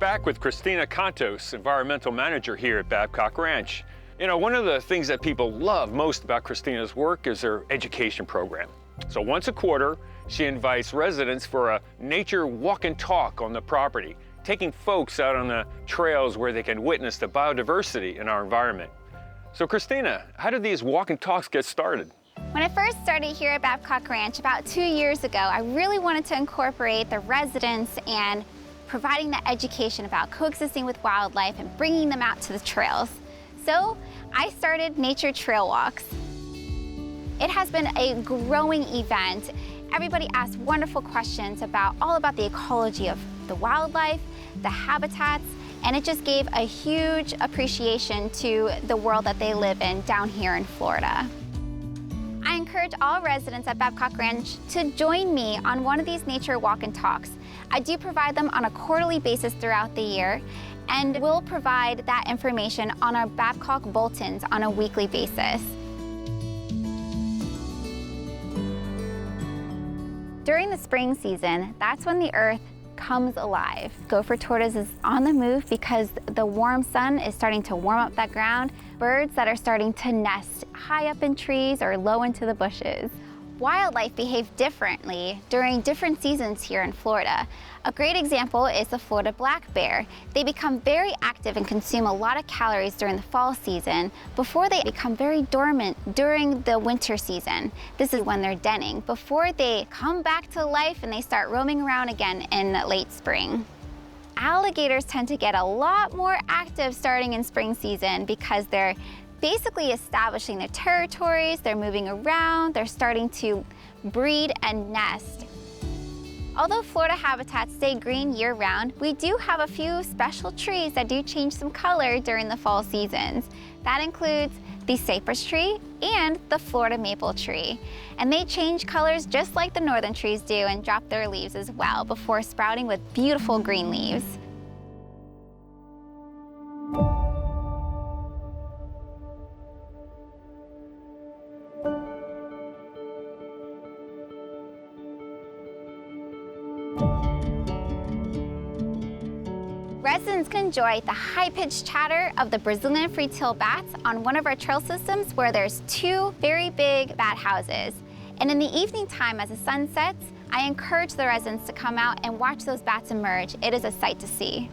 back with Christina Cantos, Environmental Manager here at Babcock Ranch. You know, one of the things that people love most about Christina's work is her education program. So once a quarter, she invites residents for a nature walk and talk on the property, taking folks out on the trails where they can witness the biodiversity in our environment. So Christina, how did these walk and talks get started? When I first started here at Babcock Ranch about 2 years ago, I really wanted to incorporate the residents and providing the education about coexisting with wildlife and bringing them out to the trails. So I started nature trail walks. It has been a growing event. Everybody asks wonderful questions all about the ecology of the wildlife, the habitats, and it just gave a huge appreciation to the world that they live in down here in Florida. I encourage all residents at Babcock Ranch to join me on one of these nature walk and talks. I do provide them on a quarterly basis throughout the year, and we'll provide that information on our Babcock bulletins on a weekly basis. During the spring season, that's when the earth comes alive. Gopher tortoise is on the move because the warm sun is starting to warm up that ground. Birds that are starting to nest high up in trees or low into the bushes. Wildlife behave differently during different seasons here in Florida. A great example is the Florida black bear. They become very active and consume a lot of calories during the fall season before they become very dormant during the winter season. This is when they're denning, before they come back to life and they start roaming around again in late spring. Alligators tend to get a lot more active starting in spring season because they're basically establishing their territories, they're moving around, they're starting to breed and nest. Although Florida habitats stay green year-round, we do have a few special trees that do change some color during the fall seasons. That includes the cypress tree and the Florida maple tree. And they change colors just like the northern trees do and drop their leaves as well before sprouting with beautiful green leaves. Residents can enjoy the high-pitched chatter of the Brazilian free-tailed bats on one of our trail systems where there's 2 very big bat houses. And in the evening time as the sun sets, I encourage the residents to come out and watch those bats emerge. It is a sight to see.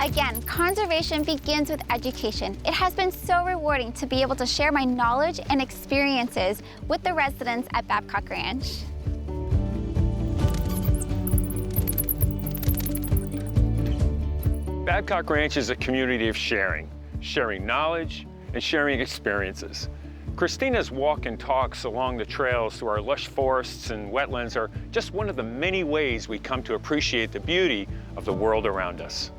Again, conservation begins with education. It has been so rewarding to be able to share my knowledge and experiences with the residents at Babcock Ranch. Babcock Ranch is a community of sharing knowledge and sharing experiences. Christina's walk and talks along the trails through our lush forests and wetlands are just one of the many ways we come to appreciate the beauty of the world around us.